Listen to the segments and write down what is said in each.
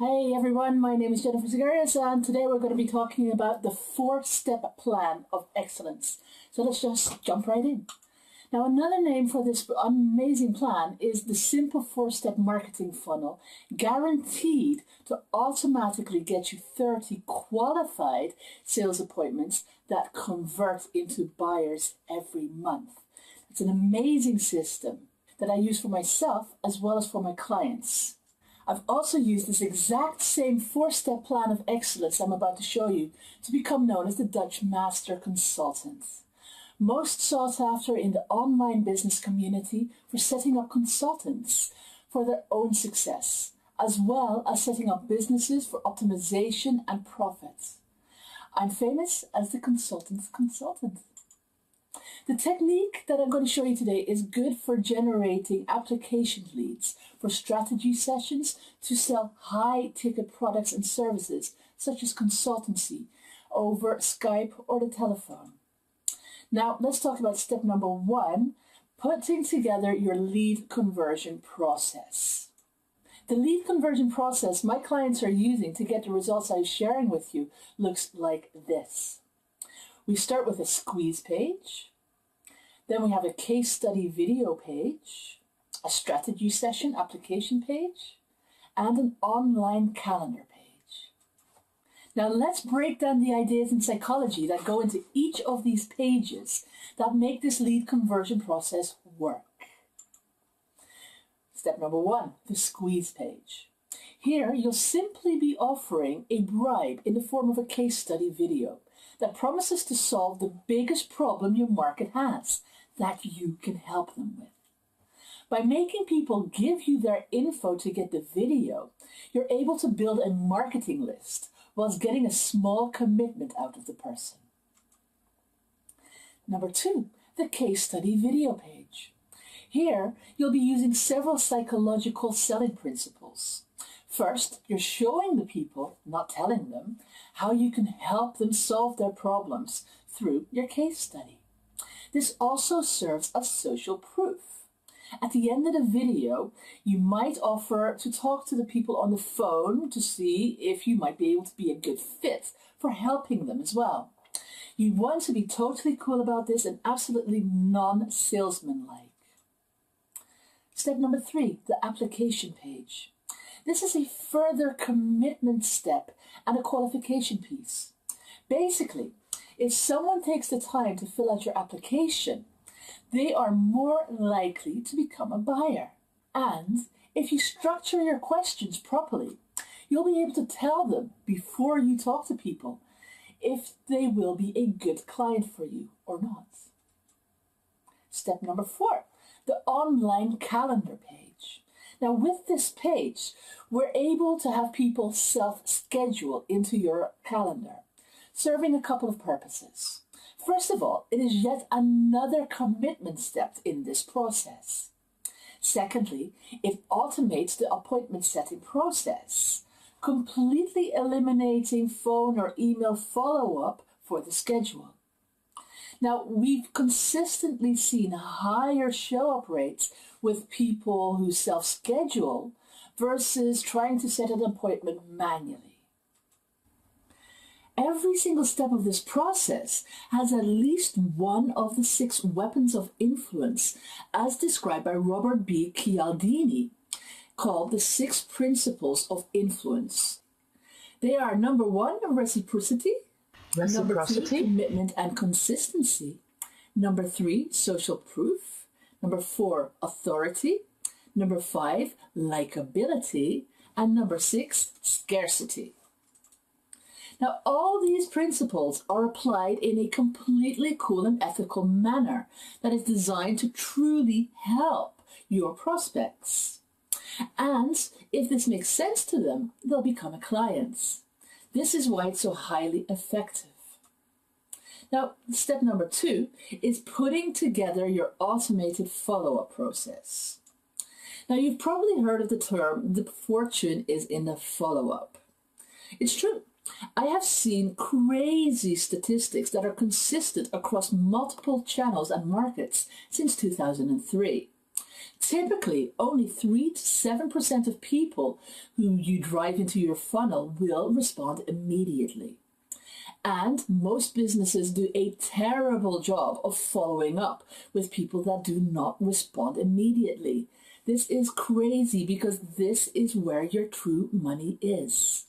Hey everyone, my name is Jennifer Zagarias and today we're going to be talking about the 4-step plan of excellence. So let's just jump right in. Now another name for this amazing plan is the simple 4-step marketing funnel, guaranteed to automatically get you 30 qualified sales appointments that convert into buyers every month. It's an amazing system that I use for myself as well as for my clients. I've also used this exact same 4-step plan of excellence I'm about to show you to become known as the Dutch Master Consultant. Most sought after in the online business community for setting up consultants for their own success, as well as setting up businesses for optimization and profit. I'm famous as the Consultant's Consultant. The technique that I'm going to show you today is good for generating application leads for strategy sessions to sell high-ticket products and services such as consultancy over Skype or the telephone. Now, let's talk about step number 1, putting together your lead conversion process. The lead conversion process my clients are using to get the results I'm sharing with you looks like this. We start with a squeeze page. Then we have a case study video page, a strategy session application page, and an online calendar page. Now let's break down the ideas in psychology that go into each of these pages that make this lead conversion process work. Step number 1, the squeeze page. Here you'll simply be offering a bribe in the form of a case study video that promises to solve the biggest problem your market has that you can help them with. By making people give you their info to get the video, you're able to build a marketing list whilst getting a small commitment out of the person. Number 2, the case study video page. Here, you'll be using several psychological selling principles. First, you're showing the people, not telling them, how you can help them solve their problems through your case study. This also serves as social proof. At the end of the video, you might offer to talk to the people on the phone to see if you might be able to be a good fit for helping them as well. You want to be totally cool about this and absolutely non-salesman-like. Step number 3, the application page. This is a further commitment step and a qualification piece. Basically, if someone takes the time to fill out your application, they are more likely to become a buyer. And if you structure your questions properly, you'll be able to tell them before you talk to people if they will be a good client for you or not. Step number 4, the online calendar page. Now with this page, we're able to have people self-schedule into your calendar, serving a couple of purposes. First of all, it is yet another commitment step in this process. Secondly, it automates the appointment setting process, completely eliminating phone or email follow-up for the schedule. Now, we've consistently seen higher show-up rates with people who self-schedule versus trying to set an appointment manually. Every single step of this process has at least one of the 6 weapons of influence as described by Robert B. Cialdini, called the 6 principles of influence. They are number 1, reciprocity. Number 2, commitment and consistency. Number 3, social proof. Number 4, authority. Number 5, likability. And number 6, scarcity. Now, all these principles are applied in a completely cool and ethical manner that is designed to truly help your prospects. And if this makes sense to them, they'll become a client. This is why it's so highly effective. Now, step number 2 is putting together your automated follow-up process. Now, you've probably heard of the term, the fortune is in the follow-up. It's true. I have seen crazy statistics that are consistent across multiple channels and markets since 2003. Typically, only 3 to 7% of people who you drive into your funnel will respond immediately. And most businesses do a terrible job of following up with people that do not respond immediately. This is crazy because this is where your true money is.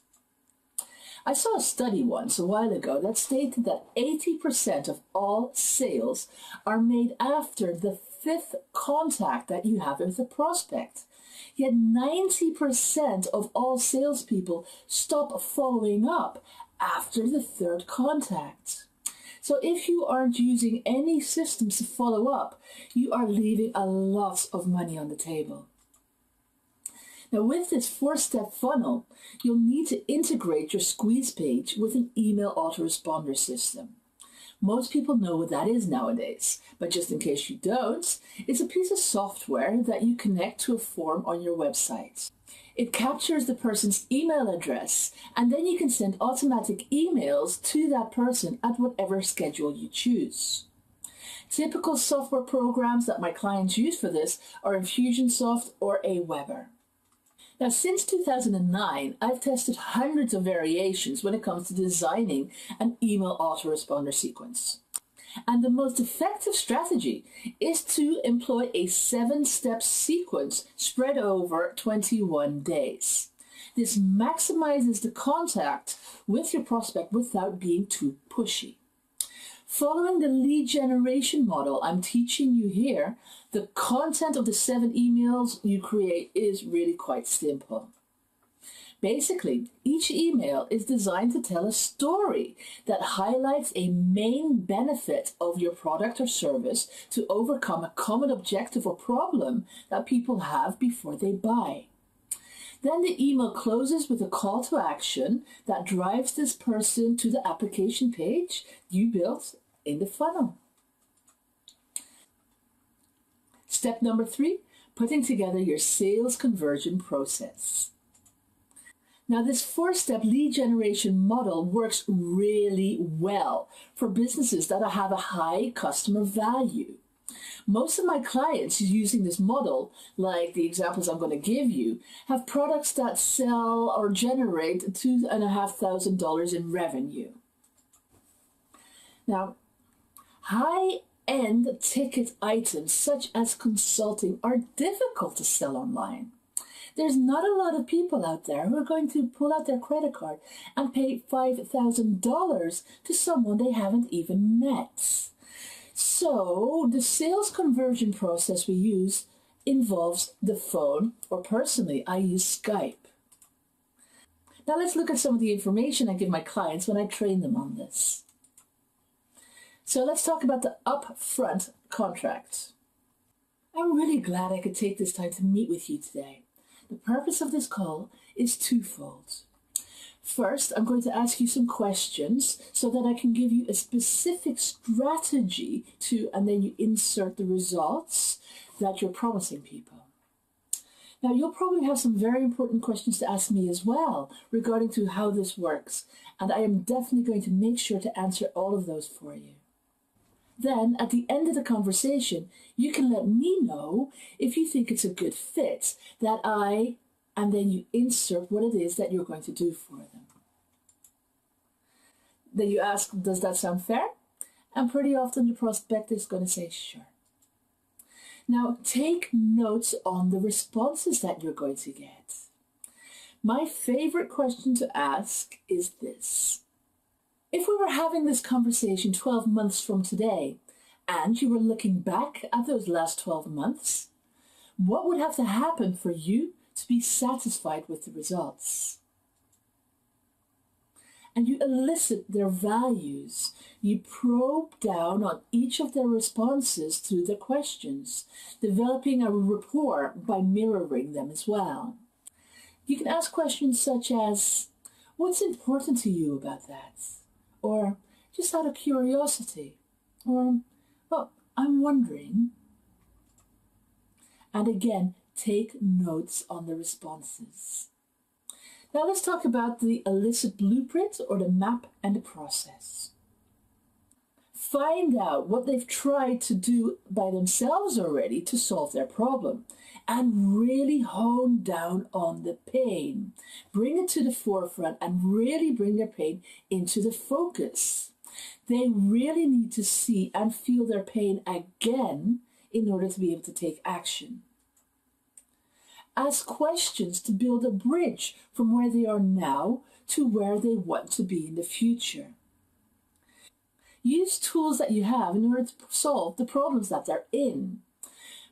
I saw a study once a while ago that stated that 80% of all sales are made after the 5th contact that you have with a prospect. Yet 90% of all salespeople stop following up after the 3rd contact. So if you aren't using any systems to follow up, you are leaving a lot of money on the table. Now with this 4-step funnel, you'll need to integrate your squeeze page with an email autoresponder system. Most people know what that is nowadays, but just in case you don't, it's a piece of software that you connect to a form on your website. It captures the person's email address, and then you can send automatic emails to that person at whatever schedule you choose. Typical software programs that my clients use for this are Infusionsoft or Aweber. Now, since 2009, I've tested hundreds of variations when it comes to designing an email autoresponder sequence. And the most effective strategy is to employ a 7-step sequence spread over 21 days. This maximizes the contact with your prospect without being too pushy. Following the lead generation model I'm teaching you here, the content of the 7 emails you create is really quite simple. Basically, each email is designed to tell a story that highlights a main benefit of your product or service to overcome a common objective or problem that people have before they buy. Then the email closes with a call to action that drives this person to the application page you built in the funnel. Step number 3, putting together your sales conversion process. Now, this 4-step lead generation model works really well for businesses that have a high customer value. Most of my clients using this model, like the examples I'm going to give you, have products that sell or generate $2,500 in revenue. Now, high-end ticket items such as consulting are difficult to sell online. There's not a lot of people out there who are going to pull out their credit card and pay $5,000 to someone they haven't even met. So the sales conversion process we use involves the phone, or personally, I use Skype. Now let's look at some of the information I give my clients when I train them on this. So let's talk about the Upfront Contract. I'm really glad I could take this time to meet with you today. The purpose of this call is twofold. First, I'm going to ask you some questions so that I can give you a specific strategy and then you insert the results that you're promising people. Now, you'll probably have some very important questions to ask me as well regarding to how this works, and I am definitely going to make sure to answer all of those for you. Then, at the end of the conversation, you can let me know if you think it's a good fit and then you insert what it is that you're going to do for them. Then you ask, does that sound fair? And pretty often the prospect is going to say, sure. Now, take notes on the responses that you're going to get. My favorite question to ask is this. If we were having this conversation 12 months from today, and you were looking back at those last 12 months, what would have to happen for you to be satisfied with the results? And you elicit their values. You probe down on each of their responses to the questions, developing a rapport by mirroring them as well. You can ask questions such as, what's important to you about that? Or just out of curiosity, or, well, I'm wondering. And again, take notes on the responses. Now let's talk about the elicit blueprint or the map and the process. Find out what they've tried to do by themselves already to solve their problem, and really hone down on the pain. Bring it to the forefront and really bring their pain into the focus. They really need to see and feel their pain again in order to be able to take action. Ask questions to build a bridge from where they are now to where they want to be in the future. Use tools that you have in order to solve the problems that they're in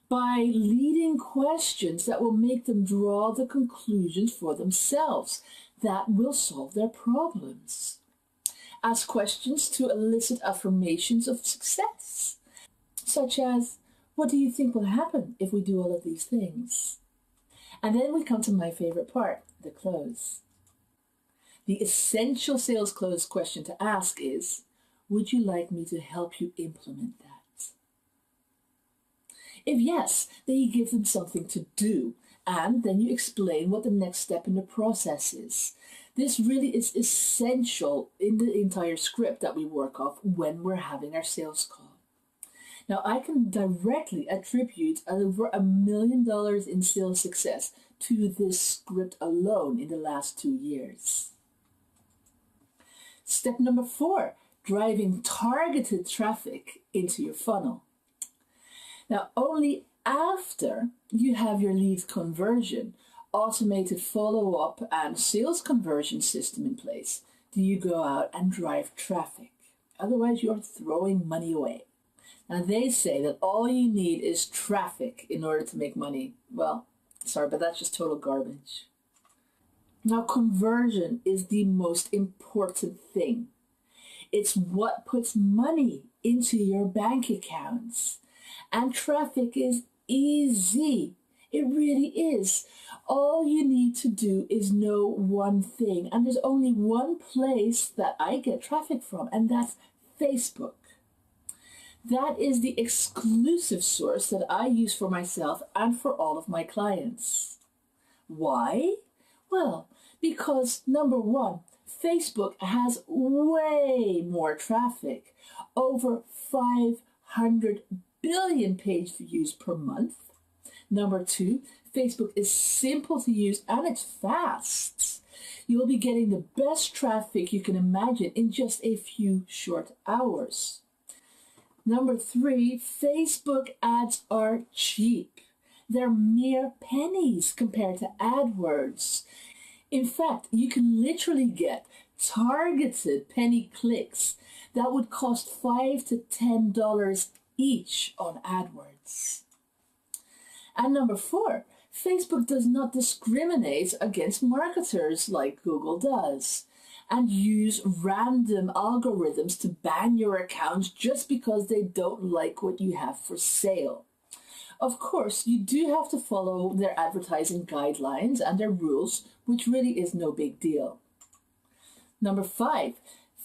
by leading questions that will make them draw the conclusions for themselves that will solve their problems. Ask questions to elicit affirmations of success, such as, what do you think will happen if we do all of these things? And then we come to my favorite part, the close. The essential sales close question to ask is, would you like me to help you implement that? If yes, then you give them something to do, and then you explain what the next step in the process is. This really is essential in the entire script that we work off when we're having our sales call. Now, I can directly attribute over $1 million in sales success to this script alone in the last 2 years. Step number 4, driving targeted traffic into your funnel. Now, only after you have your lead conversion, automated follow-up, and sales conversion system in place do you go out and drive traffic. Otherwise, you're throwing money away. Now, they say that all you need is traffic in order to make money. Well, sorry, but that's just total garbage. Now, conversion is the most important thing. It's what puts money into your bank accounts. And traffic is easy. It really is. All you need to do is know one thing. And there's only one place that I get traffic from, and that's Facebook. That is the exclusive source that I use for myself and for all of my clients. Why? Well, because number one, Facebook has way more traffic, over 500 billion page views per month. Number 2, Facebook is simple to use and it's fast. You'll be getting the best traffic you can imagine in just a few short hours. Number 3, Facebook ads are cheap. They're mere pennies compared to AdWords. In fact, you can literally get targeted penny clicks that would cost $5 to $10 each on AdWords. And number 4, Facebook does not discriminate against marketers like Google does and use random algorithms to ban your accounts just because they don't like what you have for sale. Of course, you do have to follow their advertising guidelines and their rules, which really is no big deal. Number 5,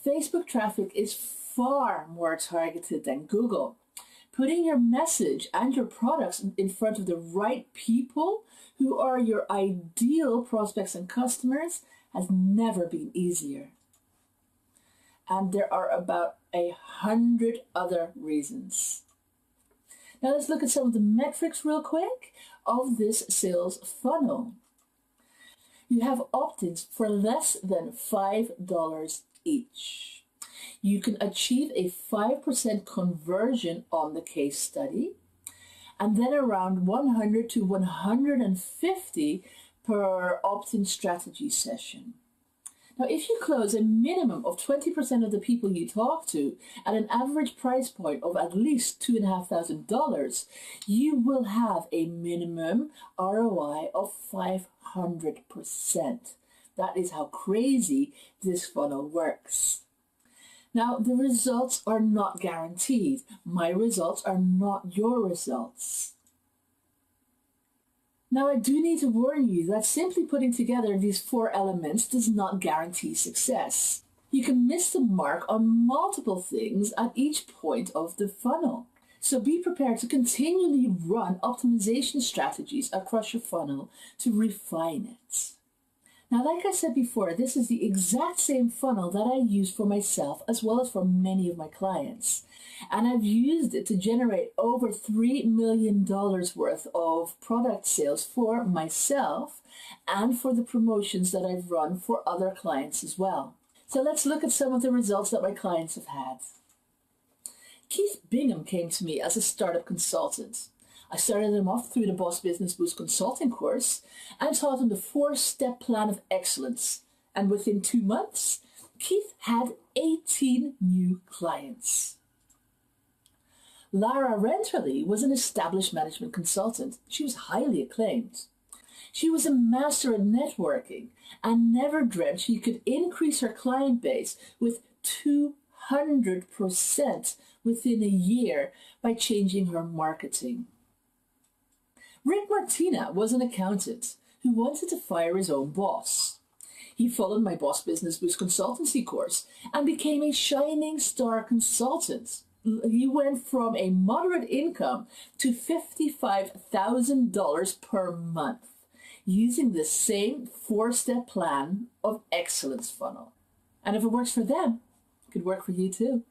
Facebook traffic is far more targeted than Google. Putting your message and your products in front of the right people who are your ideal prospects and customers has never been easier. And there are about 100 other reasons. Now let's look at some of the metrics real quick of this sales funnel. You have opt-ins for less than $5 each. You can achieve a 5% conversion on the case study, and then around 100 to 150 per opt-in strategy session. Now, if you close a minimum of 20% of the people you talk to at an average price point of at least $2,500, you will have a minimum ROI of 500%. That is how crazy this funnel works. Now, the results are not guaranteed. My results are not your results. Now, I do need to warn you that simply putting together these 4 elements does not guarantee success. You can miss the mark on multiple things at each point of the funnel. So be prepared to continually run optimization strategies across your funnel to refine it. Now, like I said before, this is the exact same funnel that I use for myself as well as for many of my clients. And I've used it to generate over $3 million worth of product sales for myself and for the promotions that I've run for other clients as well. So let's look at some of the results that my clients have had. Keith Bingham came to me as a startup consultant. I started him off through the Boss Business Boost consulting course and taught him the 4-step plan of excellence. And within 2 months, Keith had 18 new clients. Lara Renterly was an established management consultant. She was highly acclaimed. She was a master at networking and never dreamt she could increase her client base with 200% within a year by changing her marketing. Rick Martina was an accountant who wanted to fire his own boss. He followed my Boss Business Boost Consultancy course and became a shining star consultant. He went from a moderate income to $55,000 per month using the same 4-step plan of excellence funnel. And if it works for them, it could work for you too.